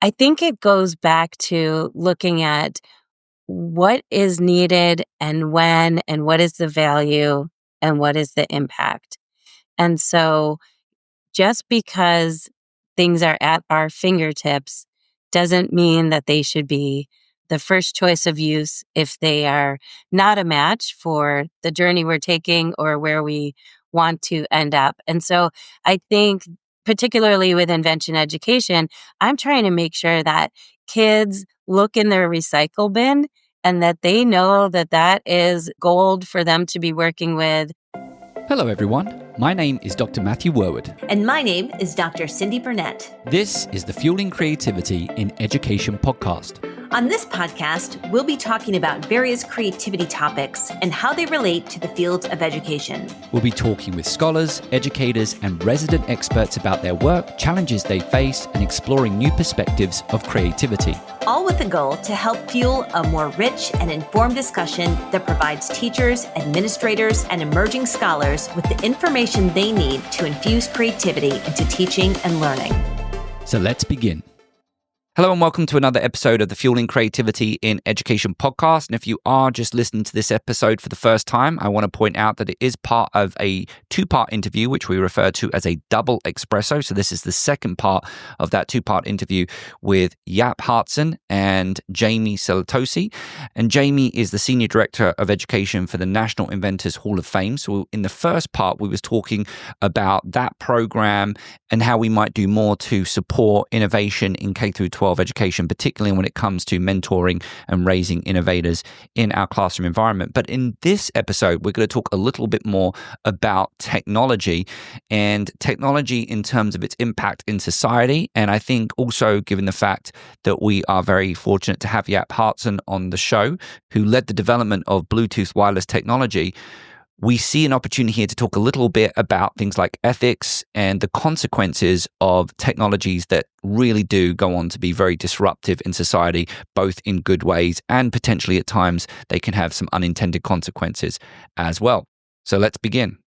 I think it goes back to looking at what is needed and when, and what is the value and what is the impact. And so just because things are at our fingertips doesn't mean that they should be the first choice of use if they are not a match for the journey we're taking or where we want to end up. And so I think, particularly with invention education, I'm trying to make sure that kids look in their recycle bin and that they know that that is gold for them to be working with. Hello everyone, my name is Dr. Matthew Werwood. And my name is Dr. Cindy Burnett. This is the Fueling Creativity in Education podcast. On this podcast, we'll be talking about various creativity topics and how they relate to the field of education. We'll be talking with scholars, educators, and resident experts about their work, challenges they face, and exploring new perspectives of creativity. All with the goal to help fuel a more rich and informed discussion that provides teachers, administrators, and emerging scholars with the information they need to infuse creativity into teaching and learning. So let's begin. Hello and welcome to another episode of the Fueling Creativity in Education podcast. And if you are just listening to this episode for the first time, I want to point out that it is part of a two-part interview, which we refer to as a double espresso. So this is the second part of that two-part interview with Jaap Haartsen and Jayme Cellitioci. And Jayme is the Senior Director of Education for the National Inventors Hall of Fame. So in the first part, we was talking about that program and how we might do more to support innovation in K-12 education, particularly when it comes to mentoring and raising innovators in our classroom environment. But in this episode, we're going to talk a little bit more about technology and technology in terms of its impact in society. And I think also given the fact that we are very fortunate to have Jaap Haartsen on the show, who led the development of Bluetooth wireless technology, we see an opportunity here to talk a little bit about things like ethics and the consequences of technologies that really do go on to be very disruptive in society, both in good ways and potentially at times they can have some unintended consequences as well. So let's begin.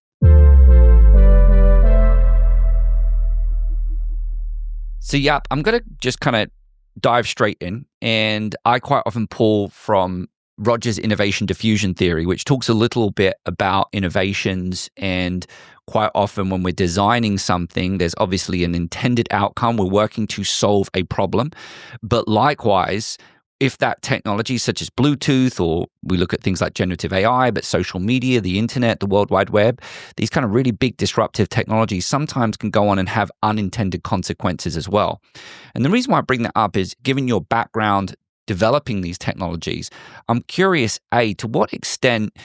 So Jaap, I'm going to just kind of dive straight in, and I quite often pull from Rogers' innovation diffusion theory, which talks a little bit about innovations. And quite often when we're designing something, there's obviously an intended outcome. We're working to solve a problem. But likewise, if that technology such as Bluetooth, or we look at things like generative AI, but social media, the internet, the World Wide Web, these kind of really big disruptive technologies sometimes can go on and have unintended consequences as well. And the reason why I bring that up is, given your background developing these technologies, I'm curious, to what extent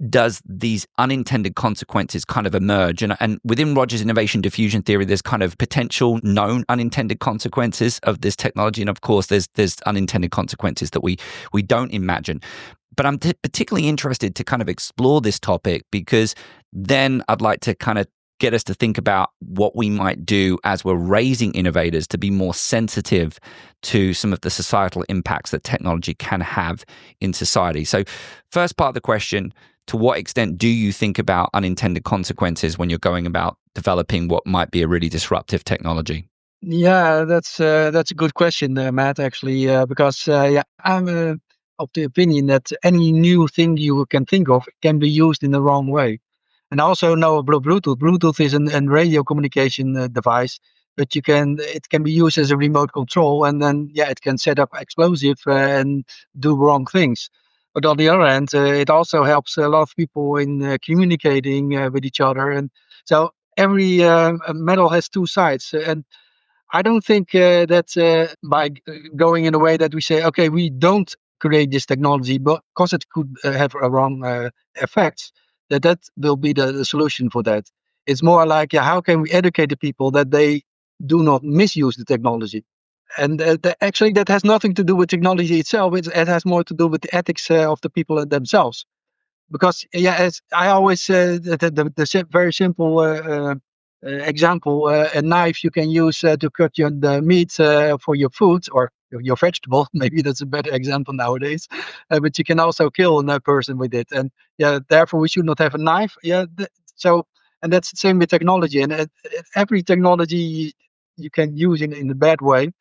does these unintended consequences kind of emerge? And within Rogers' innovation diffusion theory, there's kind of potential known unintended consequences of this technology. And of course, there's unintended consequences that we don't imagine. But I'm particularly interested to kind of explore this topic, because then I'd like to kind of get us to think about what we might do as we're raising innovators to be more sensitive to some of the societal impacts that technology can have in society. So first part of the question, to what extent do you think about unintended consequences when you're going about developing what might be a really disruptive technology? Yeah, that's a good question, Matt, actually, because I'm of the opinion that any new thing you can think of can be used in the wrong way. And I also know Bluetooth. Bluetooth is a radio communication device, but it can be used as a remote control, and then it can set up explosive and do wrong things. But on the other hand, it also helps a lot of people in communicating with each other. And so every medal has two sides. And I don't think that by going in a way that we say, okay, we don't create this technology, but because it could have a wrong effects, that will be the solution for that. It's more like, how can we educate the people that they do not misuse the technology? And actually, that has nothing to do with technology itself. It has more to do with the ethics of the people themselves. Because, as I always say, the very simple example, a knife you can use to cut the meat for your food or your vegetable. Maybe that's a better example nowadays. But you can also kill a person with it. And therefore we should not have a knife. And that's the same with technology. And every technology you can use in a bad way.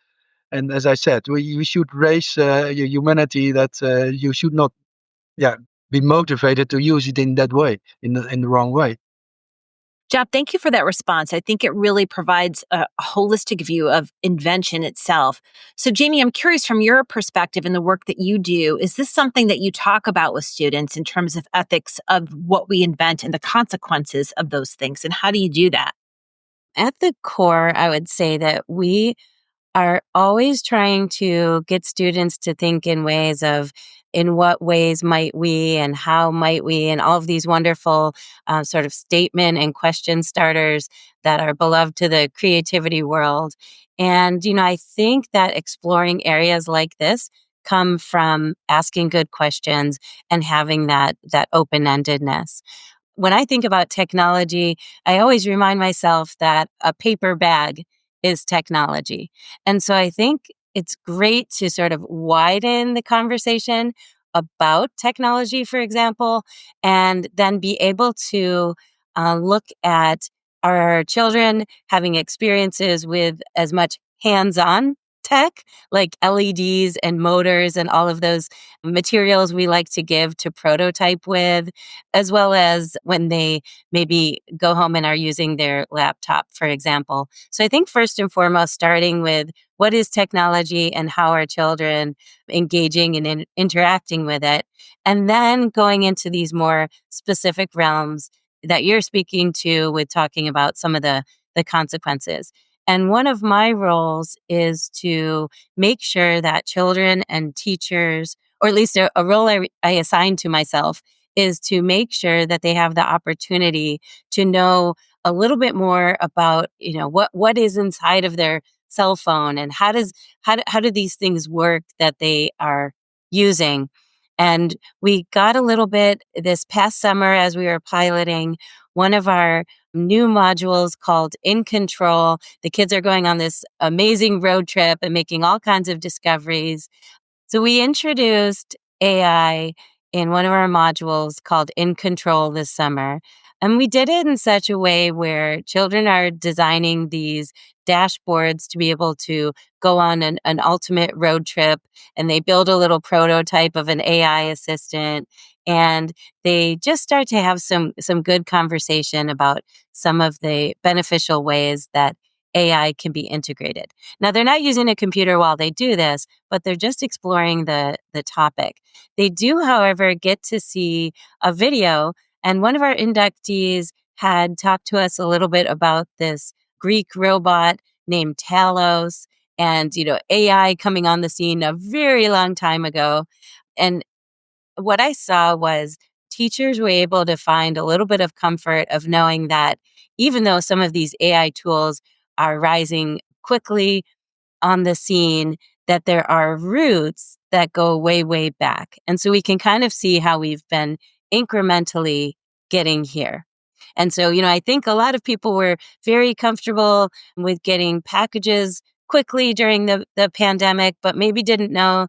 And as I said, we should raise humanity that you should not, be motivated to use it in that way, in the wrong way. Jaap, thank you for that response. I think it really provides a holistic view of invention itself. So, Jayme, I'm curious from your perspective in the work that you do, is this something that you talk about with students in terms of ethics of what we invent and the consequences of those things? And how do you do that? At the core, I would say that we are always trying to get students to think in ways of in what ways might we and how might we, and all of these wonderful sort of statement and question starters that are beloved to the creativity world. And, I think that exploring areas like this come from asking good questions and having that open-endedness. When I think about technology, I always remind myself that a paper bag is technology. And so I think it's great to sort of widen the conversation about technology, for example, and then be able to look at our children having experiences with as much hands-on tech, like LEDs and motors and all of those materials we like to give to prototype with, as well as when they maybe go home and are using their laptop, for example. So I think first and foremost, starting with what is technology and how are children engaging and interacting with it, and then going into these more specific realms that you're speaking to with talking about some of the consequences. And one of my roles is to make sure that children and teachers, or at least a role I assign to myself, is to make sure that they have the opportunity to know a little bit more about, what is inside of their cell phone and how do these things work that they are using. And we got a little bit this past summer as we were piloting one of our new modules called In Control. The kids are going on this amazing road trip and making all kinds of discoveries. So we introduced AI in one of our modules called In Control this summer. And we did it in such a way where children are designing these dashboards to be able to go on an ultimate road trip. And they build a little prototype of an AI assistant. And they just start to have some good conversation about some of the beneficial ways that AI can be integrated. Now, they're not using a computer while they do this, but they're just exploring the topic. They do, however, get to see a video, and one of our inductees had talked to us a little bit about this Greek robot named Talos and, AI coming on the scene a very long time ago. And what I saw was teachers were able to find a little bit of comfort of knowing that even though some of these AI tools are rising quickly on the scene, that there are roots that go way, way back. And so we can kind of see how we've been incrementally getting here. And so, I think a lot of people were very comfortable with getting packages quickly during the pandemic, but maybe didn't know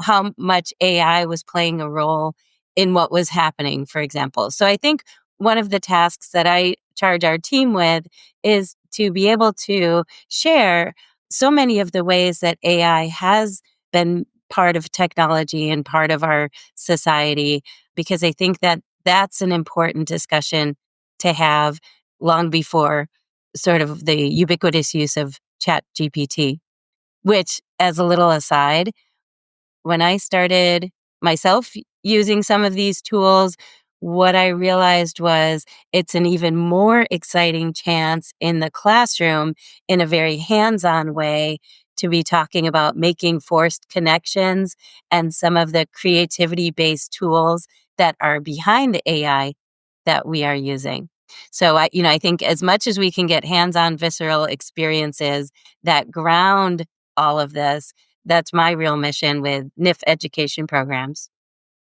how much AI was playing a role in what was happening, for example. So I think one of the tasks that I charge our team with is to be able to share so many of the ways that AI has been part of technology and part of our society, because I think that that's an important discussion to have long before sort of the ubiquitous use of Chat GPT, which, as a little aside, when I started myself using some of these tools, what I realized was it's an even more exciting chance in the classroom in a very hands-on way to be talking about making forced connections and some of the creativity-based tools that are behind the AI that we are using. So I think as much as we can get hands-on visceral experiences that ground all of this, that's my real mission with NIF education programs.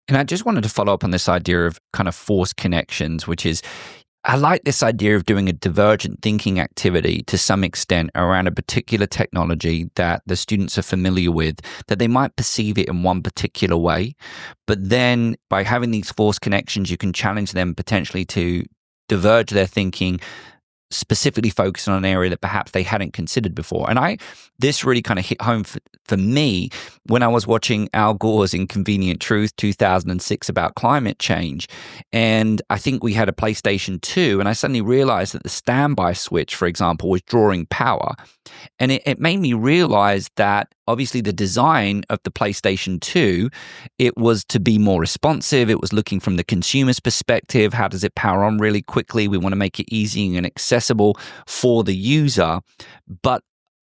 And I just wanted to follow up on this idea of kind of forced connections, which is, I like this idea of doing a divergent thinking activity to some extent around a particular technology that the students are familiar with, that they might perceive it in one particular way. But then by having these forced connections, you can challenge them potentially to diverge their thinking specifically focusing on an area that perhaps they hadn't considered before. And this really kind of hit home for me when I was watching Al Gore's Inconvenient Truth 2006 about climate change. And I think we had a PlayStation 2, and I suddenly realized that the standby switch, for example, was drawing power. And it made me realize that obviously the design of the PlayStation 2, it was to be more responsive. It was looking from the consumer's perspective. How does it power on really quickly? We want to make it easy and accessible for the user. But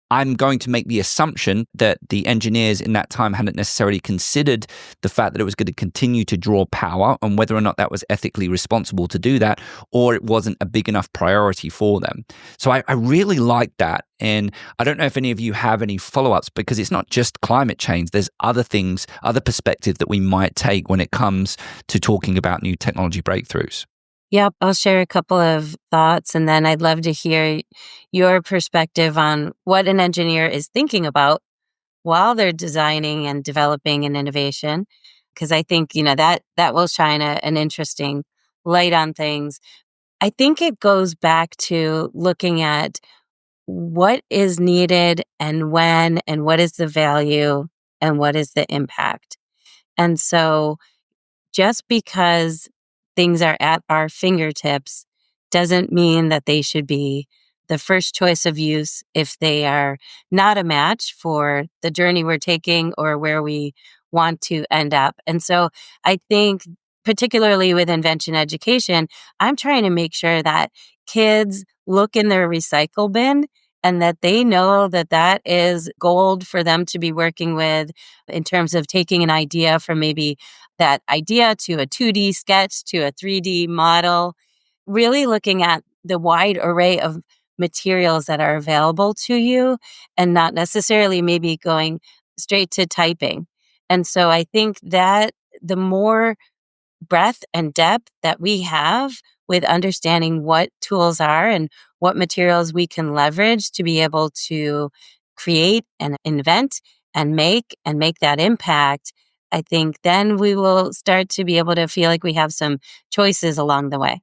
I'm going to make the assumption that the engineers in that time hadn't necessarily considered the fact that it was going to continue to draw power and whether or not that was ethically responsible to do that, or it wasn't a big enough priority for them. So I really like that. And I don't know if any of you have any follow-ups, because it's not just climate change. There's other things, other perspectives that we might take when it comes to talking about new technology breakthroughs. Yep, I'll share a couple of thoughts, and then I'd love to hear your perspective on what an engineer is thinking about while they're designing and developing an innovation, because I think, that will shine an interesting light on things. I think it goes back to looking at what is needed and when, and what is the value and what is the impact. And so just because things are at our fingertips doesn't mean that they should be the first choice of use if they are not a match for the journey we're taking or where we want to end up. And so I think, particularly with invention education, I'm trying to make sure that kids look in their recycle bin and that they know that that is gold for them to be working with in terms of taking an idea from maybe that idea to a 2D sketch to a 3D model, really looking at the wide array of materials that are available to you and not necessarily maybe going straight to typing. And so I think that the more breadth and depth that we have with understanding what tools are and what materials we can leverage to be able to create and invent and make that impact, I think then we will start to be able to feel like we have some choices along the way.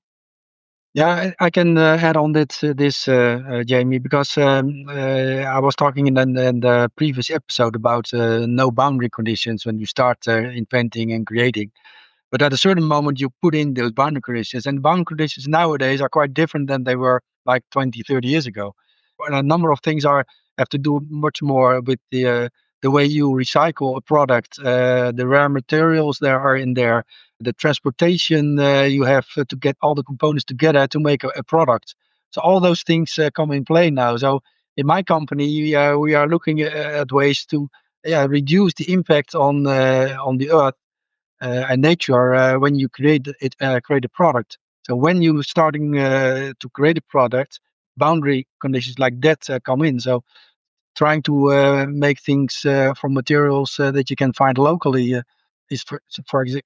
Yeah, I can add on Jayme, because I was talking in the previous episode about no boundary conditions when you start inventing and creating. But at a certain moment, you put in those boundary conditions, and boundary conditions nowadays are quite different than they were like 20, 30 years ago. And a number of things have to do much more with the way you recycle a product, the rare materials that are in there, the transportation you have to get all the components together to make a product. So all those things come in play now. So in my company, we are looking at ways to reduce the impact on the earth and nature when you create a product. So when you starting to create a product, boundary conditions like that come in. So trying to make things from materials that you can find locally is,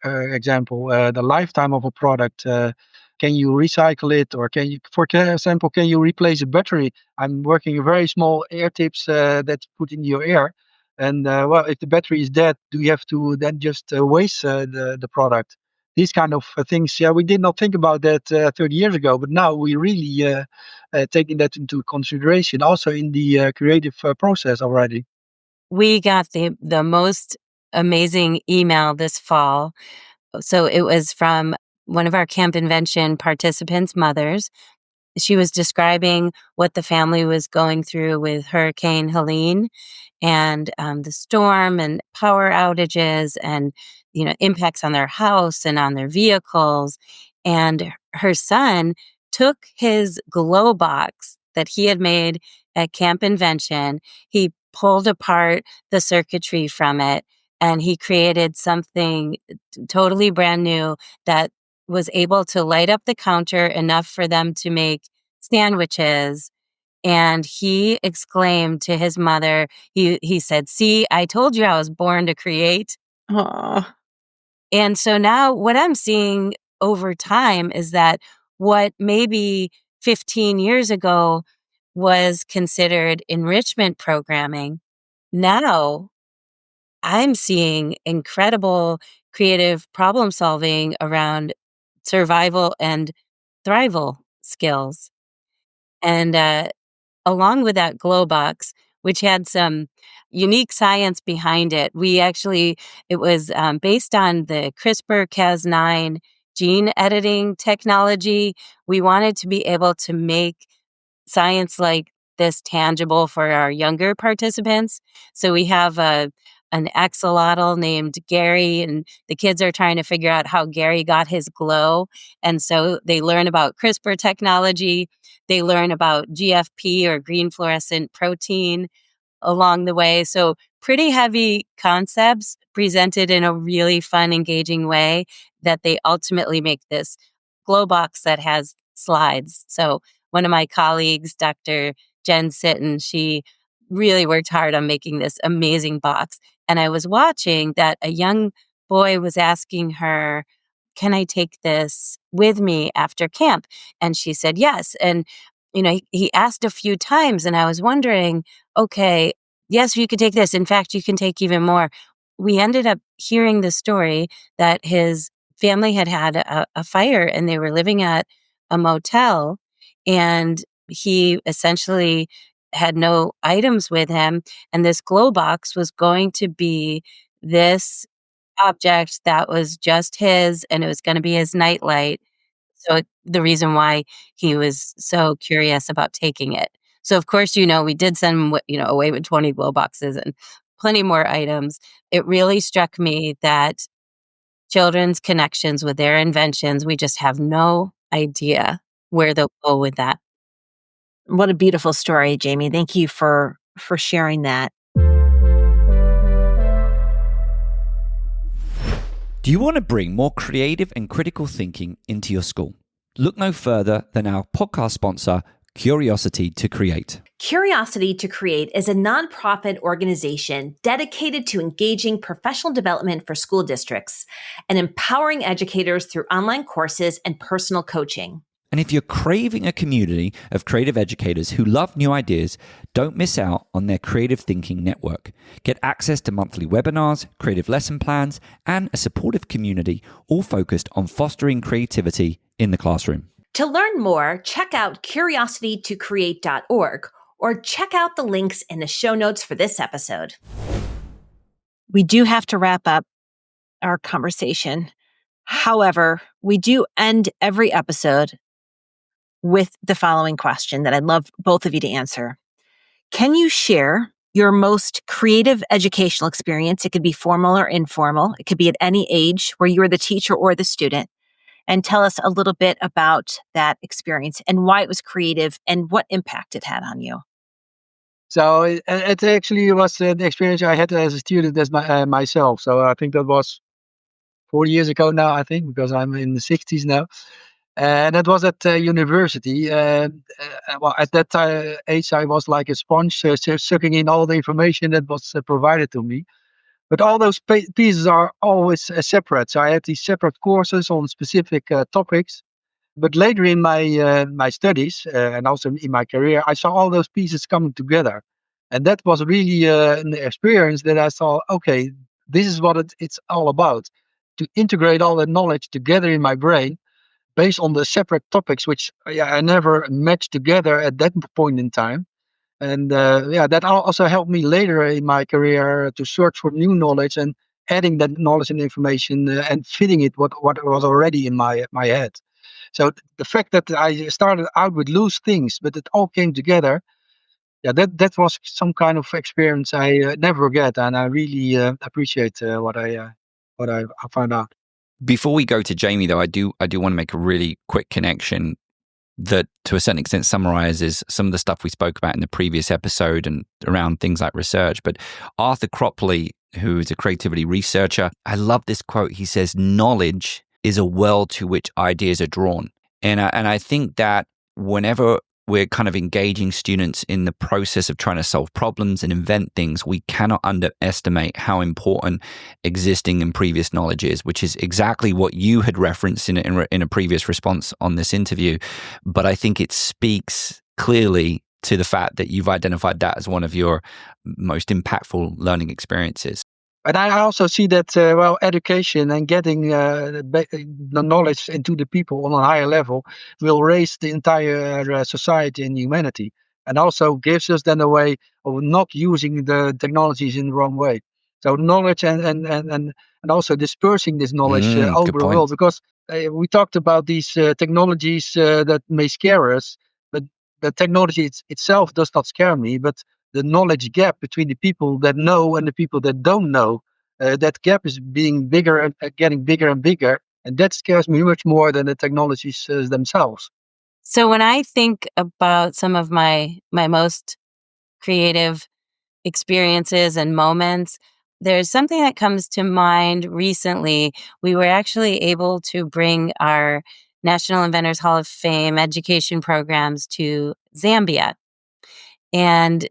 example, the lifetime of a product. Can you recycle it, or for example, can you replace a battery? I'm working very small air tips that's put in your air, and well, if the battery is dead, do you have to then just waste the product? These kind of things. Yeah, we did not think about that 30 years ago, but now we really taking that into consideration, also in the creative process already. We got the most amazing email this fall. So it was from one of our Camp Invention participants' mothers. She was describing what the family was going through with Hurricane Helene and the storm and power outages and impacts on their house and on their vehicles. And her son took his glow box that he had made at Camp Invention. He pulled apart the circuitry from it, and he created something totally brand new that was able to light up the counter enough for them to make sandwiches. And he exclaimed to his mother, he said, "See, I told you I was born to create." Aw. And so now what I'm seeing over time is that what maybe 15 years ago was considered enrichment programming, now I'm seeing incredible creative problem solving around survival and thrival skills. And along with that glow box, which had some unique science behind it, it was based on the CRISPR-Cas9 gene editing technology. We wanted to be able to make science like this tangible for our younger participants. So we have an axolotl named Gary, and the kids are trying to figure out how Gary got his glow. And so they learn about CRISPR technology. They learn about GFP, or green fluorescent protein, along the way. So pretty heavy concepts presented in a really fun, engaging way that they ultimately make this glow box that has slides. So one of my colleagues, Dr. Jen Sitton, she really worked hard on making this amazing box. And I was watching that a young boy was asking her, "Can I take this with me after camp?" And she said yes. And he asked a few times, and I was wondering, okay, yes, you could take this. In fact, you can take even more. We ended up hearing the story that his family had a fire, and they were living at a motel, and he essentially had no items with him. And this glow box was going to be this object that was just his, and it was going to be his nightlight. So the reason why he was so curious about taking it. So of course, we did send him, away with 20 glow boxes and plenty more items. It really struck me that children's connections with their inventions, we just have no idea where they'll go with that. What a beautiful story, Jayme. Thank you for sharing that. Do you want to bring more creative and critical thinking into your school? Look no further than our podcast sponsor, Curiosity to Create. Curiosity to Create is a nonprofit organization dedicated to engaging professional development for school districts and empowering educators through online courses and personal coaching. And if you're craving a community of creative educators who love new ideas, don't miss out on their Creative Thinking Network. Get access to monthly webinars, creative lesson plans, and a supportive community, all focused on fostering creativity in the classroom. To learn more, check out curiositytocreate.org or check out the links in the show notes for this episode. We do have to wrap up our conversation. However, we do end every episode with the following question that I'd love both of you to answer. Can you share your most creative educational experience? It could be formal or informal. It could be at any age where you were the teacher or the student. And tell us a little bit about that experience and why it was creative and what impact it had on you. So it actually was the experience I had as a student as myself. So I think that was 40 years ago now, I think, because I'm in the 60s now. And that was at university. Well, at that age, I was like a sponge, sucking in all the information that was provided to me. But all those pieces are always separate. So I had these separate courses on specific topics. But later in my studies and also in my career, I saw all those pieces coming together. And that was really an experience that I saw, okay, this is what it's all about. To integrate all that knowledge together in my brain based on the separate topics, which I never matched together at that point in time. And that also helped me later in my career to search for new knowledge and adding that knowledge and information and fitting it what was already in my head. So the fact that I started out with loose things, but it all came together, that was some kind of experience I never forget, and I really appreciate what I found out. Before we go to Jayme, though, I do want to make a really quick connection that to a certain extent summarizes some of the stuff we spoke about in the previous episode and around things like research. But Arthur Cropley, who is a creativity researcher, I love this quote. He says, "Knowledge is a well to which ideas are drawn." And I think that whenever we're kind of engaging students in the process of trying to solve problems and invent things, we cannot underestimate how important existing and previous knowledge is, which is exactly what you had referenced in a previous response on this interview. But I think it speaks clearly to the fact that you've identified that as one of your most impactful learning experiences. And I also see that, education and getting the knowledge into the people on a higher level will raise the entire society and humanity, and also gives us then a way of not using the technologies in the wrong way. So knowledge and also dispersing this knowledge Good over the point. world, because we talked about these technologies that may scare us, but the technology itself does not scare me, but the knowledge gap between the people that know and the people that don't know, that gap is being bigger and getting bigger and bigger. And that scares me much more than the technologies themselves. So when I think about some of my most creative experiences and moments, there's something that comes to mind recently. We were actually able to bring our National Inventors Hall of Fame education programs to Zambia. And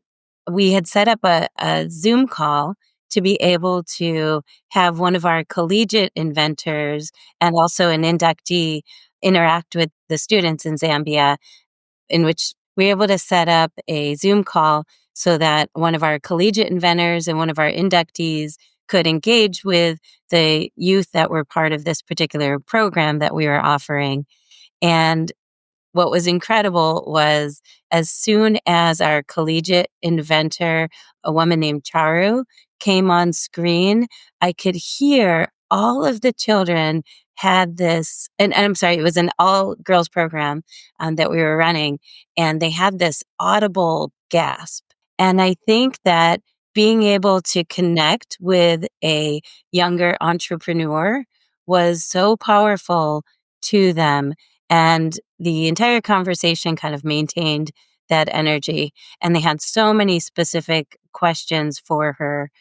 we had set up a Zoom call to be able to have one of our collegiate inventors and also an inductee interact with the students in Zambia, in which we were able to set up a Zoom call so that one of our collegiate inventors and one of our inductees could engage with the youth that were part of this particular program that we were offering. And what was incredible was as soon as our collegiate inventor, a woman named Charu, came on screen, I could hear all of the children had this, and I'm sorry, it was an all girls program that we were running, and they had this audible gasp. And I think that being able to connect with a younger entrepreneur was so powerful to them. And the entire conversation kind of maintained that energy. And they had so many specific questions for her.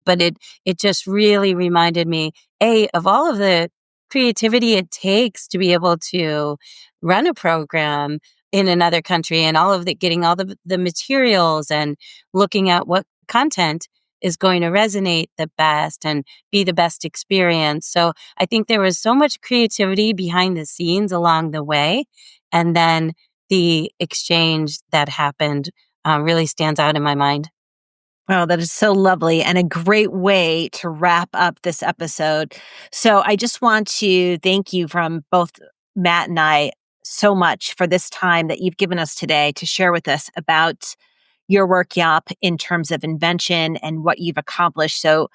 But it just really reminded me, of all of the creativity it takes to be able to run a program in another country, and all of the getting all the materials and looking at what content is going to resonate the best and be the best experience. So I think there was so much creativity behind the scenes along the way. And then the exchange that happened really stands out in my mind. Oh, that is so lovely and a great way to wrap up this episode. So I just want to thank you from both Matt and I so much for this time that you've given us today to share with us about your work, Jaap, in terms of invention and what you've accomplished. So,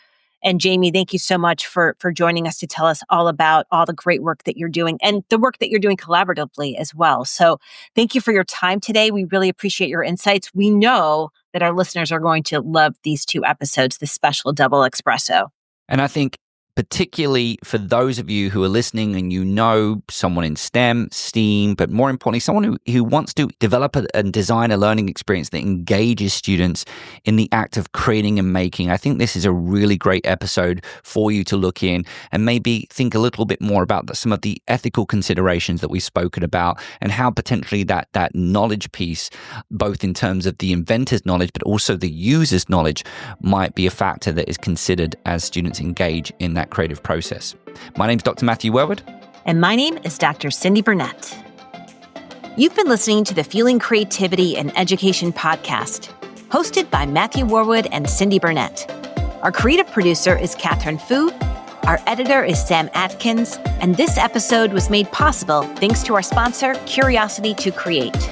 and Jayme, thank you so much for joining us to tell us all about all the great work that you're doing and the work that you're doing collaboratively as well. So thank you for your time today. We really appreciate your insights. We know that our listeners are going to love these 2 episodes, this special double espresso. And I think particularly for those of you who are listening and you know someone in STEAM, but more importantly, someone who wants to develop and design a learning experience that engages students in the act of creating and making, I think this is a really great episode for you to look in and maybe think a little bit more about some of the ethical considerations that we've spoken about and how potentially that knowledge piece, both in terms of the inventor's knowledge, but also the user's knowledge, might be a factor that is considered as students engage in that creative process. My name's Dr. Matthew Wellwood. And my name is Dr. Cindy Burnett. You've been listening to the Fueling Creativity and Education podcast, hosted by Matthew Warwood and Cindy Burnett. Our creative producer is Catherine Fu. Our editor is Sam Atkins. And this episode was made possible thanks to our sponsor, Curiosity to Create.